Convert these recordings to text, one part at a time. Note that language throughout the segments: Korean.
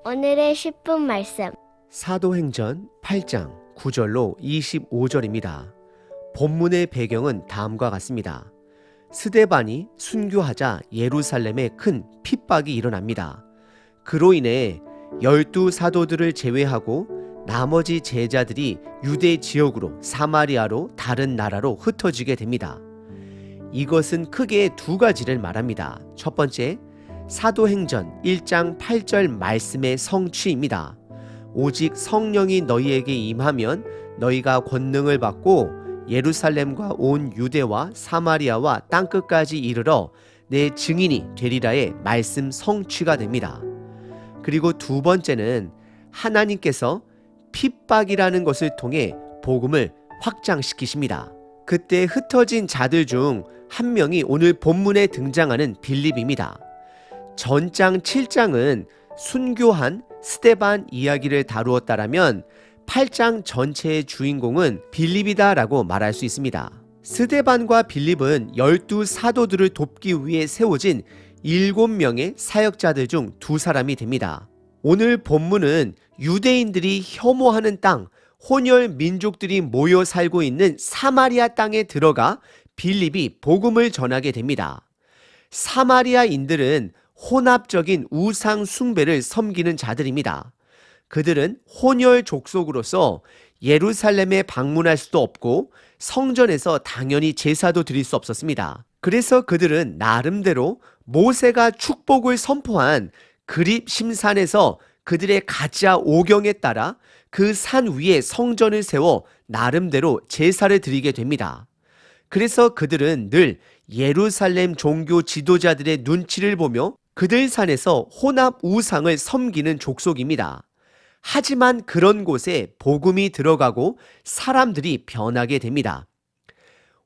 오늘의 10분 말씀. 사도행전 8장 9절로 25절입니다. 본문의 배경은 다음과 같습니다. 스데반이 순교하자 예루살렘에 큰 핍박이 일어납니다. 그로 인해 12 사도들을 제외하고 나머지 제자들이 유대 지역으로 사마리아로 다른 나라로 흩어지게 됩니다. 이것은 크게 두 가지를 말합니다. 첫 번째, 사도행전 1장 8절 말씀의 성취입니다. 오직 성령이 너희에게 임하면 너희가 권능을 받고 예루살렘과 온 유대와 사마리아와 땅끝까지 이르러 내 증인이 되리라의 말씀 성취가 됩니다. 그리고 두 번째는 하나님께서 핍박이라는 것을 통해 복음을 확장시키십니다. 그때 흩어진 자들 중 한 명이 오늘 본문에 등장하는 빌립입니다. 전장 7장은 순교한 스데반 이야기를 다루었다라면 8장 전체의 주인공은 빌립이다라고 말할 수 있습니다. 스데반과 빌립은 12 사도들을 돕기 위해 세워진 7명의 사역자들 중 두 사람이 됩니다. 오늘 본문은 유대인들이 혐오하는 땅, 혼혈 민족들이 모여 살고 있는 사마리아 땅에 들어가 빌립이 복음을 전하게 됩니다. 사마리아인들은 혼합적인 우상 숭배를 섬기는 자들입니다. 그들은 혼혈 족속으로서 예루살렘에 방문할 수도 없고 성전에서 당연히 제사도 드릴 수 없었습니다. 그래서 그들은 나름대로 모세가 축복을 선포한 그립심산에서 그들의 가짜 오경에 따라 그 산 위에 성전을 세워 나름대로 제사를 드리게 됩니다. 그래서 그들은 늘 예루살렘 종교 지도자들의 눈치를 보며 그들 산에서 혼합 우상을 섬기는 족속입니다. 하지만 그런 곳에 복음이 들어가고 사람들이 변하게 됩니다.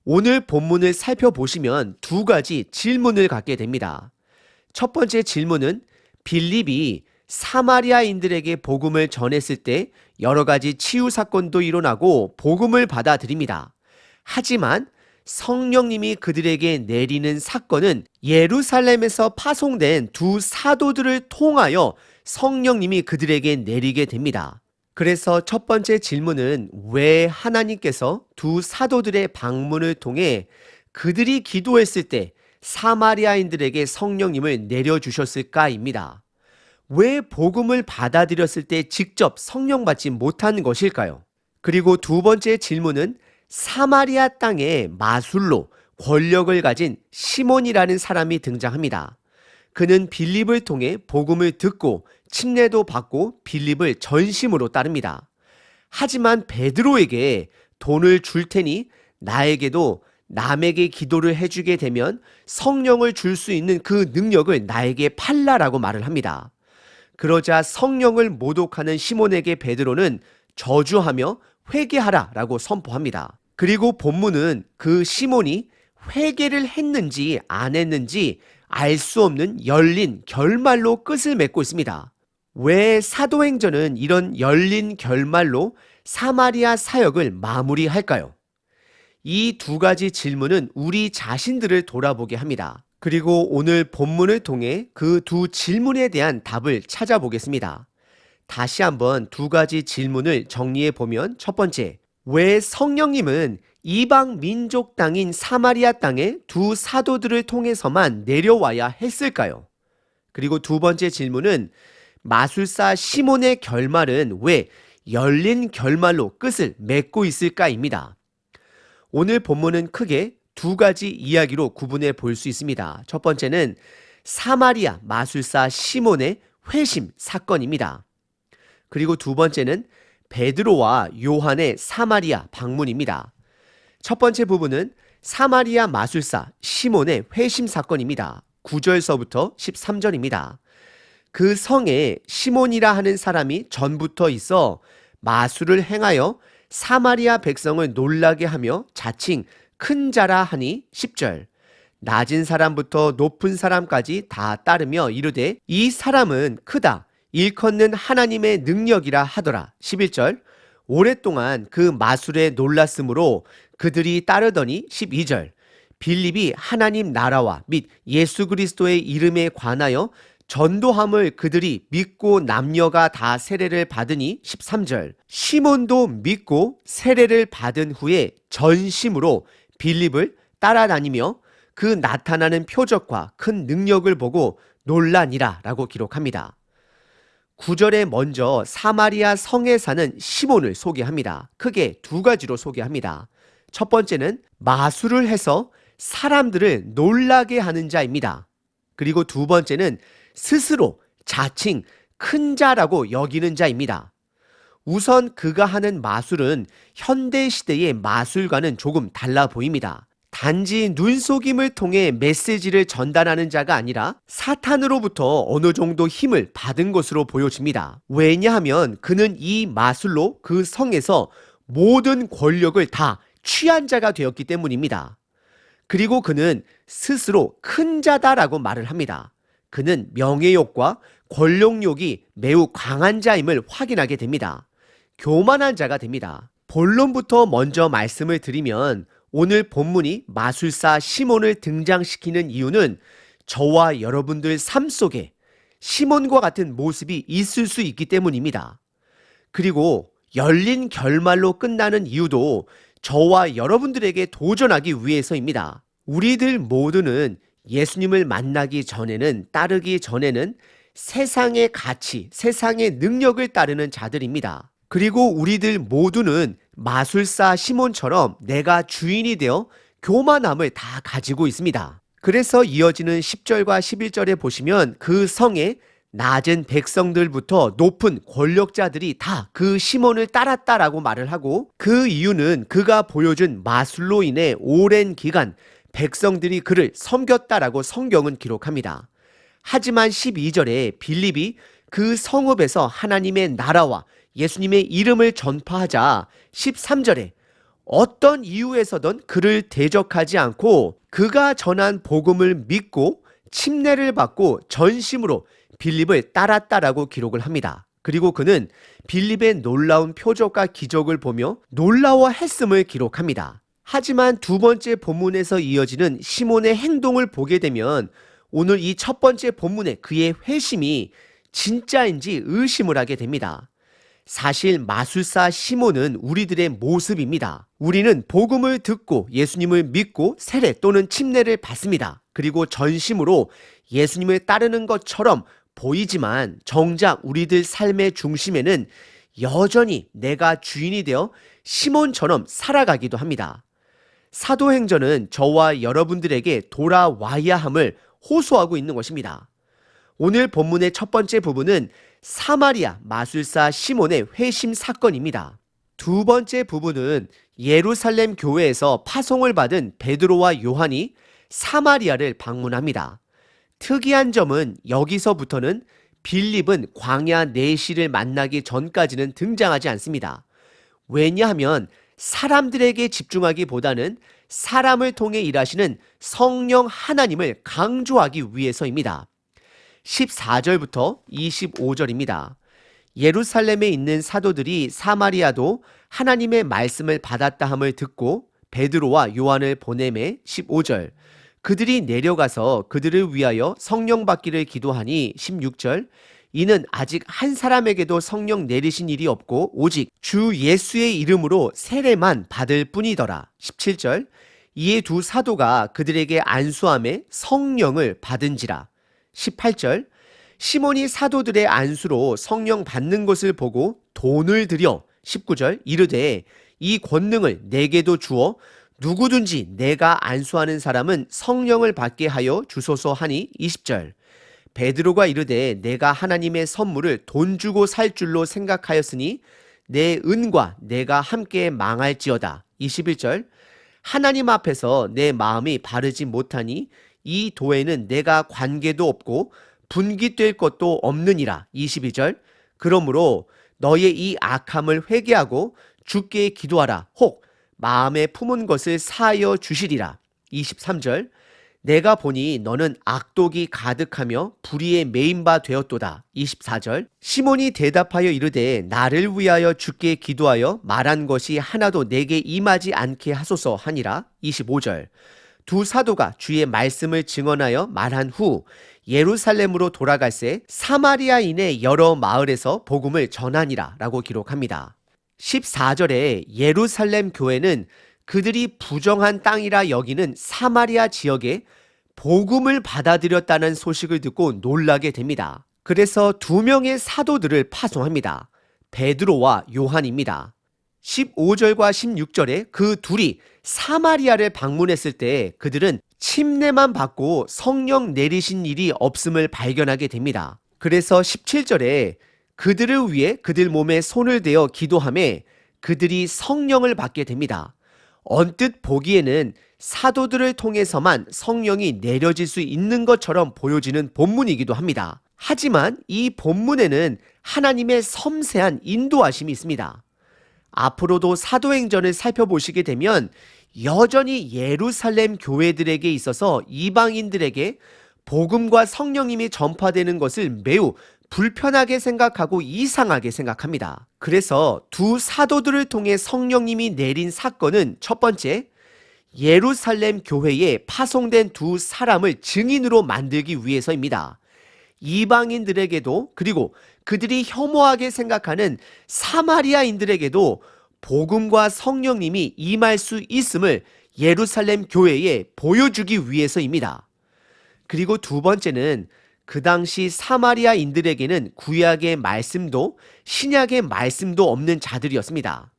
오늘 본문을 살펴보시면 두 가지 질문을 갖게 됩니다. 첫 번째 질문은 빌립이 사마리아인들에게 복음을 전했을 때 여러 가지 치유 사건도 일어나고 복음을 받아들입니다. 하지만 성령님이 그들에게 내리는 사건은 예루살렘에서 파송된 두 사도들을 통하여 성령님이 그들에게 내리게 됩니다. 그래서 첫 번째 질문은 왜 하나님께서 두 사도들의 방문을 통해 그들이 기도했을 때 사마리아인들에게 성령님을 내려주셨을까입니다. 왜 복음을 받아들였을 때 직접 성령 받지 못한 것일까요? 그리고 두 번째 질문은 사마리아 땅에 마술로 권력을 가진 시몬이라는 사람이 등장합니다. 그는 빌립을 통해 복음을 듣고 침례도 받고 빌립을 전심으로 따릅니다. 하지만 베드로에게 돈을 줄 테니 나에게도 남에게 기도를 해주게 되면 성령을 줄 수 있는 그 능력을 나에게 팔라라고 말을 합니다. 그러자 성령을 모독하는 시몬에게 베드로는 저주하며 회개하라라고 선포합니다. 그리고 본문은 그 시몬이 회개를 했는지 안 했는지 알 수 없는 열린 결말로 끝을 맺고 있습니다. 왜 사도행전은 이런 열린 결말로 사마리아 사역을 마무리할까요? 이 두 가지 질문은 우리 자신들을 돌아보게 합니다. 그리고 오늘 본문을 통해 그 두 질문에 대한 답을 찾아보겠습니다. 다시 한번 두 가지 질문을 정리해 보면 첫 번째, 왜 성령님은 이방 민족 땅인 사마리아 땅에 두 사도들을 통해서만 내려와야 했을까요? 그리고 두 번째 질문은 마술사 시몬의 결말은 왜 열린 결말로 끝을 맺고 있을까입니다. 오늘 본문은 크게 두 가지 이야기로 구분해 볼 수 있습니다. 첫 번째는 사마리아 마술사 시몬의 회심 사건입니다. 그리고 두 번째는 베드로와 요한의 사마리아 방문입니다. 첫 번째 부분은 사마리아 마술사 시몬의 회심 사건입니다. 9절서부터 13절입니다. 그 성에 시몬이라 하는 사람이 전부터 있어 마술을 행하여 사마리아 백성을 놀라게 하며 자칭 큰 자라 하니 10절. 낮은 사람부터 높은 사람까지 다 따르며 이르되 이 사람은 크다. 일컫는 하나님의 능력이라 하더라. 11절. 오랫동안 그 마술에 놀랐으므로 그들이 따르더니 12절. 빌립이 하나님 나라와 및 예수 그리스도의 이름에 관하여 전도함을 그들이 믿고 남녀가 다 세례를 받으니 13절. 시몬도 믿고 세례를 받은 후에 전심으로 빌립을 따라다니며 그 나타나는 표적과 큰 능력을 보고 놀라니라 라고 기록합니다. 9절에 먼저 사마리아 성에 사는 시몬을 소개합니다. 크게 두 가지로 소개합니다. 첫 번째는 마술을 해서 사람들을 놀라게 하는 자입니다. 그리고 두 번째는 스스로 자칭 큰 자라고 여기는 자입니다. 우선 그가 하는 마술은 현대 시대의 마술과는 조금 달라 보입니다. 단지 눈속임을 통해 메시지를 전달하는 자가 아니라 사탄으로부터 어느 정도 힘을 받은 것으로 보여집니다. 왜냐하면 그는 이 마술로 그 성에서 모든 권력을 다 취한 자가 되었기 때문입니다. 그리고 그는 스스로 큰 자다라고 말을 합니다. 그는 명예욕과 권력욕이 매우 강한 자임을 확인하게 됩니다. 교만한 자가 됩니다. 본론부터 먼저 말씀을 드리면 오늘 본문이 마술사 시몬을 등장시키는 이유는 저와 여러분들 삶 속에 시몬과 같은 모습이 있을 수 있기 때문입니다. 그리고 열린 결말로 끝나는 이유도 저와 여러분들에게 도전하기 위해서입니다. 우리들 모두는 예수님을 만나기 전에는, 따르기 전에는 세상의 가치, 세상의 능력을 따르는 자들입니다. 그리고 우리들 모두는 마술사 시몬처럼 내가 주인이 되어 교만함을 다 가지고 있습니다. 그래서 이어지는 10절과 11절에 보시면 그 성에 낮은 백성들부터 높은 권력자들이 다 그 시몬을 따랐다라고 말을 하고, 그 이유는 그가 보여준 마술로 인해 오랜 기간 백성들이 그를 섬겼다라고 성경은 기록합니다. 하지만 12절에 빌립이 그 성읍에서 하나님의 나라와 예수님의 이름을 전파하자 13절에 어떤 이유에서든 그를 대적하지 않고 그가 전한 복음을 믿고 침례를 받고 전심으로 빌립을 따랐다라고 기록을 합니다. 그리고 그는 빌립의 놀라운 표적과 기적을 보며 놀라워했음을 기록합니다. 하지만 두 번째 본문에서 이어지는 시몬의 행동을 보게 되면 오늘 이 첫 번째 본문의 그의 회심이 진짜인지 의심을 하게 됩니다. 사실 마술사 시몬은 우리들의 모습입니다. 우리는 복음을 듣고 예수님을 믿고 세례 또는 침례를 받습니다. 그리고 전심으로 예수님을 따르는 것처럼 보이지만 정작 우리들 삶의 중심에는 여전히 내가 주인이 되어 시몬처럼 살아가기도 합니다. 사도행전은 저와 여러분들에게 돌아와야 함을 호소하고 있는 것입니다. 오늘 본문의 첫 번째 부분은 사마리아 마술사 시몬의 회심 사건입니다. 두 번째 부분은 예루살렘 교회에서 파송을 받은 베드로와 요한이 사마리아를 방문합니다. 특이한 점은 여기서부터는 빌립은 광야 내시를 만나기 전까지는 등장하지 않습니다. 왜냐하면 사람들에게 집중하기보다는 사람을 통해 일하시는 성령 하나님을 강조하기 위해서입니다. 14절부터 25절입니다. 예루살렘에 있는 사도들이 사마리아도 하나님의 말씀을 받았다 함을 듣고 베드로와 요한을 보내매 15절. 그들이 내려가서 그들을 위하여 성령 받기를 기도하니 16절. 이는 아직 한 사람에게도 성령 내리신 일이 없고 오직 주 예수의 이름으로 세례만 받을 뿐이더라. 17절. 이에 두 사도가 그들에게 안수함에 성령을 받은지라. 18절. 시몬이 사도들의 안수로 성령 받는 것을 보고 돈을 들여 19절 이르되 이 권능을 내게도 주어 누구든지 내가 안수하는 사람은 성령을 받게 하여 주소서 하니 20절. 베드로가 이르되 내가 하나님의 선물을 돈 주고 살 줄로 생각하였으니 내 은과 내가 함께 망할지어다. 21절. 하나님 앞에서 내 마음이 바르지 못하니 이 도에는 내가 관계도 없고 분깃될 것도 없느니라. 22절. 그러므로 너의 이 악함을 회개하고 주께 기도하라. 혹 마음에 품은 것을 사하여 주시리라. 23절. 내가 보니 너는 악독이 가득하며 불의에 매인 바 되었도다. 24절. 시몬이 대답하여 이르되 나를 위하여 주께 기도하여 말한 것이 하나도 내게 임하지 않게 하소서 하니라. 25절. 두 사도가 주의 말씀을 증언하여 말한 후 예루살렘으로 돌아갈새 사마리아인의 여러 마을에서 복음을 전하니라 라고 기록합니다. 14절에 예루살렘 교회는 그들이 부정한 땅이라 여기는 사마리아 지역에 복음을 받아들였다는 소식을 듣고 놀라게 됩니다. 그래서 두 명의 사도들을 파송합니다. 베드로와 요한입니다. 15절과 16절에 그 둘이 사마리아를 방문했을 때 그들은 침례만 받고 성령 내리신 일이 없음을 발견하게 됩니다. 그래서 17절에 그들을 위해 그들 몸에 손을 대어 기도하며 그들이 성령을 받게 됩니다. 언뜻 보기에는 사도들을 통해서만 성령이 내려질 수 있는 것처럼 보여지는 본문이기도 합니다. 하지만 이 본문에는 하나님의 섬세한 인도하심이 있습니다. 앞으로도 사도행전을 살펴보시게 되면 여전히 예루살렘 교회들에게 있어서 이방인들에게 복음과 성령님이 전파되는 것을 매우 불편하게 생각하고 이상하게 생각합니다. 그래서 두 사도들을 통해 성령님이 내린 사건은 첫 번째, 예루살렘 교회에 파송된 두 사람을 증인으로 만들기 위해서입니다. 이방인들에게도 그리고 그들이 혐오하게 생각하는 사마리아인들에게도 복음과 성령님이 임할 수 있음을 예루살렘 교회에 보여주기 위해서입니다. 그리고 두 번째는 그 당시 사마리아인들에게는 구약의 말씀도 신약의 말씀도 없는 자들이었습니다.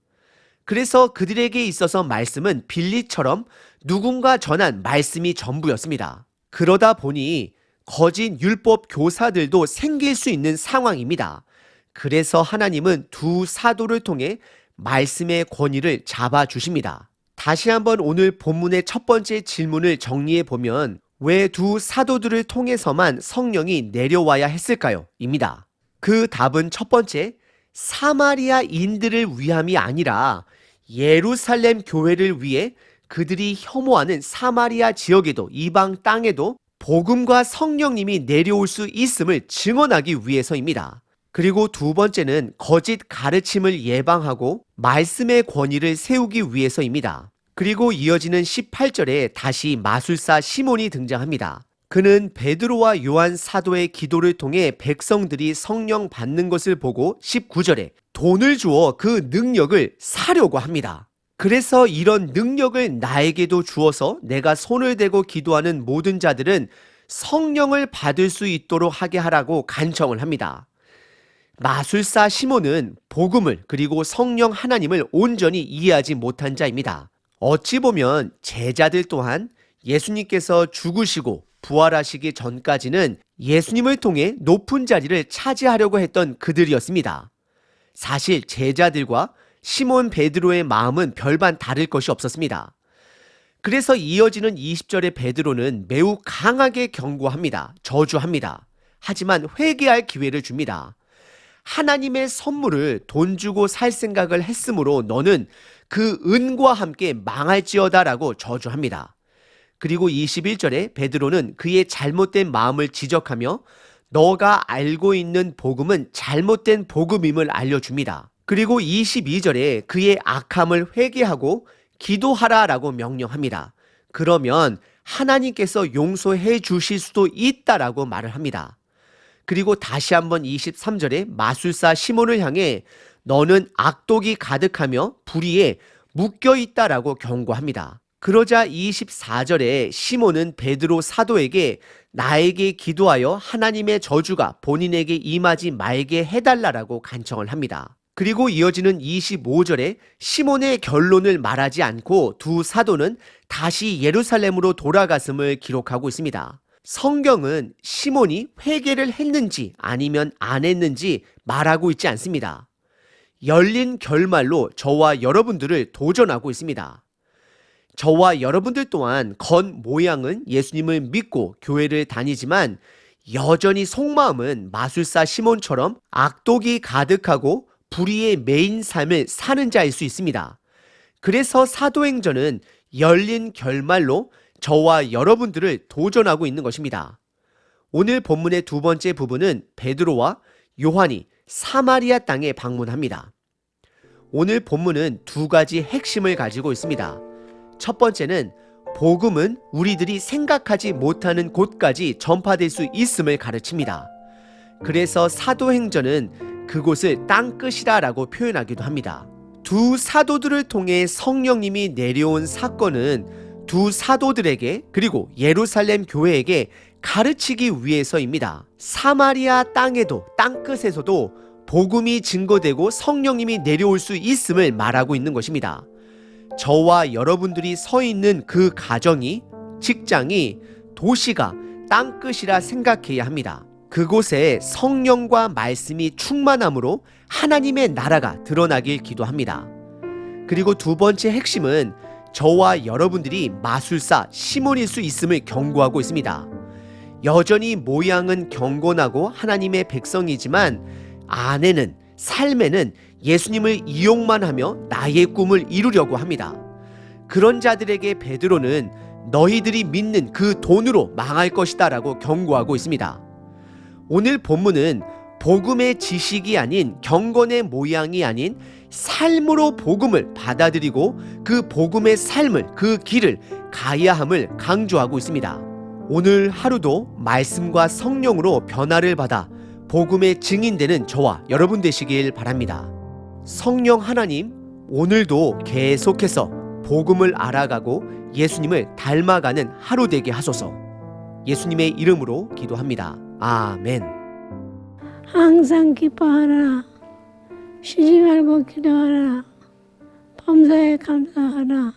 그래서 그들에게 있어서 말씀은 빌리처럼 누군가 전한 말씀이 전부였습니다. 그러다 보니 거짓 율법 교사들도 생길 수 있는 상황입니다. 그래서 하나님은 두 사도를 통해 말씀의 권위를 잡아주십니다. 다시 한번 오늘 본문의 첫 번째 질문을 정리해 보면 왜 두 사도들을 통해서만 성령이 내려와야 했을까요? 입니다. 그 답은 첫 번째, 사마리아인들을 위함이 아니라 예루살렘 교회를 위해 그들이 혐오하는 사마리아 지역에도 이방 땅에도 복음과 성령님이 내려올 수 있음을 증언하기 위해서입니다. 그리고 두 번째는 거짓 가르침을 예방하고 말씀의 권위를 세우기 위해서입니다. 그리고 이어지는 18절에 다시 마술사 시몬이 등장합니다. 그는 베드로와 요한 사도의 기도를 통해 백성들이 성령 받는 것을 보고 19절에 돈을 주어 그 능력을 사려고 합니다. 그래서 이런 능력을 나에게도 주어서 내가 손을 대고 기도하는 모든 자들은 성령을 받을 수 있도록 하게 하라고 간청을 합니다. 마술사 시몬은 복음을 그리고 성령 하나님을 온전히 이해하지 못한 자입니다. 어찌 보면 제자들 또한 예수님께서 죽으시고 부활하시기 전까지는 예수님을 통해 높은 자리를 차지하려고 했던 그들이었습니다. 사실 제자들과 시몬 베드로의 마음은 별반 다를 것이 없었습니다. 그래서 이어지는 20절의 베드로는 매우 강하게 경고합니다. 저주합니다. 하지만 회개할 기회를 줍니다. 하나님의 선물을 돈 주고 살 생각을 했으므로 너는 그 은과 함께 망할지어다 라고 저주합니다. 그리고 21절에 베드로는 그의 잘못된 마음을 지적하며 너가 알고 있는 복음은 잘못된 복음임을 알려줍니다. 그리고 22절에 그의 악함을 회개하고 기도하라 라고 명령합니다. 그러면 하나님께서 용서해 주실 수도 있다라고 말을 합니다. 그리고 다시 한번 23절에 마술사 시몬을 향해 너는 악독이 가득하며 불의에 묶여있다라고 경고합니다. 그러자 24절에 시몬은 베드로 사도에게 나에게 기도하여 하나님의 저주가 본인에게 임하지 말게 해달라라고 간청을 합니다. 그리고 이어지는 25절에 시몬의 결론을 말하지 않고 두 사도는 다시 예루살렘으로 돌아갔음을 기록하고 있습니다. 성경은 시몬이 회개를 했는지 아니면 안 했는지 말하고 있지 않습니다. 열린 결말로 저와 여러분들을 도전하고 있습니다. 저와 여러분들 또한 겉모양은 예수님을 믿고 교회를 다니지만 여전히 속마음은 마술사 시몬처럼 악독이 가득하고 불의의 매인 삶을 사는 자일 수 있습니다. 그래서 사도행전은 열린 결말로 저와 여러분들을 도전하고 있는 것입니다. 오늘 본문의 두 번째 부분은 베드로와 요한이 사마리아 땅에 방문합니다. 오늘 본문은 두 가지 핵심을 가지고 있습니다. 첫 번째는 복음은 우리들이 생각하지 못하는 곳까지 전파될 수 있음을 가르칩니다. 그래서 사도행전은 그곳을 땅끝이라고 표현하기도 합니다. 두 사도들을 통해 성령님이 내려온 사건은 두 사도들에게 그리고 예루살렘 교회에게 가르치기 위해서입니다. 사마리아 땅에도 땅끝에서도 복음이 증거되고 성령님이 내려올 수 있음을 말하고 있는 것입니다. 저와 여러분들이 서 있는 그 가정이, 직장이, 도시가 땅끝이라 생각해야 합니다. 그곳에 성령과 말씀이 충만함으로 하나님의 나라가 드러나길 기도합니다. 그리고 두 번째 핵심은 저와 여러분들이 마술사 시몬일 수 있음을 경고하고 있습니다. 여전히 모양은 경건하고 하나님의 백성이지만 안에는, 삶에는 예수님을 이용만 하며 나의 꿈을 이루려고 합니다. 그런 자들에게 베드로는 너희들이 믿는 그 돈으로 망할 것이다 라고 경고하고 있습니다. 오늘 본문은 복음의 지식이 아닌, 경건의 모양이 아닌 삶으로 복음을 받아들이고 그 복음의 삶을, 그 길을 가야 함을 강조하고 있습니다. 오늘 하루도 말씀과 성령으로 변화를 받아 복음의 증인되는 저와 여러분 되시길 바랍니다. 성령 하나님, 오늘도 계속해서 복음을 알아가고 예수님을 닮아가는 하루 되게 하소서. 예수님의 이름으로 기도합니다. 아멘. 항상 기뻐하라. 쉬지 말고 기도하라. 범사에 감사하라.